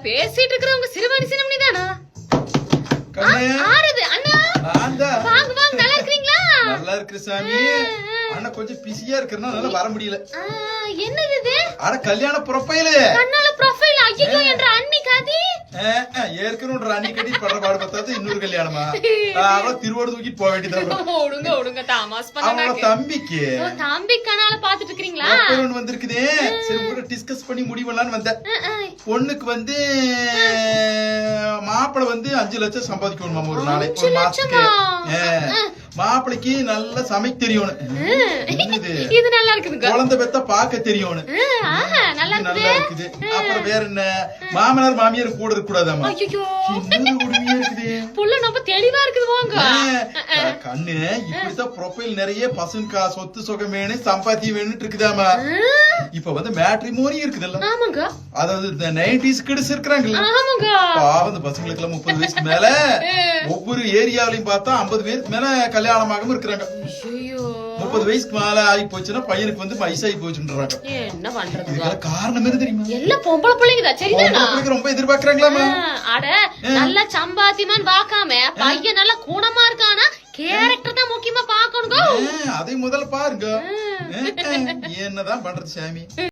பேசிட்டு இருக்கிறவங்க சிறுவாணி சின்னமணி தானா? ஆறுது அண்ணா. வாங்க வாங்க, நல்லா இருக்கீங்களா? நல்லா இருக்கு சாமி. அண்ணா கொஞ்சம் பிஸியா இருக்கறனால வர முடியல. என்னது இது? அட கல்யாண ப்ரொஃபைல். கண்ணால ப்ரொஃபைல். ஐயோ என்ற அண்ணி காதி. ஏற்கனவே அண்ணி கட்டி படுற பாடு பார்த்தாது இன்னொரு கல்யாணமா? அவ திருவோடு தூக்கி போக வேண்டியதா? ஓடுங்க ஓடுங்க, தாமாஸ் பண்ணாங்க. அவளோட தம்பிக்கு. தம்பி கனால பாத்துட்டு இருக்கீங்களா? பொண்ணு வந்திருக்குதே. சரி உங்க டிஸ்கஸ் பண்ணி முடிவலான்னு வந்தேன். பொண்ணுக்கு வந்து மாப்பிளை வந்து 5 லட்சம் சம்பாதிக்கணுமா ஒரு நாளைக்கு, ஒரு மாசத்துக்கு. மாப்பிளைக்கு நல்லா சமைக்க தெரியணும். இது நல்லா இருக்குதுங்க. குழந்தை பெத்த பாக்க தெரியணும். நல்லா இருக்குது. அப்புறம் வேற என்ன, மாமனார் மாமியார் கூட இருக்க கூடாதாமா? ஐயோ இருக்குது. புள்ள ரொம்ப தெளிவா இருக்குது. போங்க கண்ணு இப்படித்தான் ப்ரொஃபைல் நிறைய பசங்க சொத்து சுகம் வேணும், சம்பாத்தியம் வேணும் இருக்குதாமா. இப்ப வந்து மேட்ரிமோனி இருக்குதுல்ல. ஆமாங்க. அதாவது இந்த 90s கிட்ஸ் இருக்காங்கல்ல. ஆமாங்க. பாவம் இந்த பசங்களுக்கு எல்லாம் 30 வயசுக்கு மேல ஒவ்வொரு ஏரியாவிலையும் பார்த்தா 50 பேருக்கு மேல கல்யாணமாகவும் இருக்கிறாங்க. 30 வயசுக்கு மேல ஆகி போச்சுன்னா பையனுக்கு வந்து வயசாகி போச்சுன்றாங்க. என்ன பண்றது? இதுக்கு காரணம் என்ன தெரியுமா? எல்லாம் பொம்பளை பிள்ளைங்க சரிதானா? ரொம்ப எதிர்பார்க்கறாங்களாமா. அட நல்லா சம்பாத்தியமான்னு பாக்காம பையன் நல்லா குணமா இருக்கானா கேரக்டர் தான் முக்கியமா பாக்கணுங்க. அதை முதல்ல பாருங்க. என்னதான் பண்றது சாமி.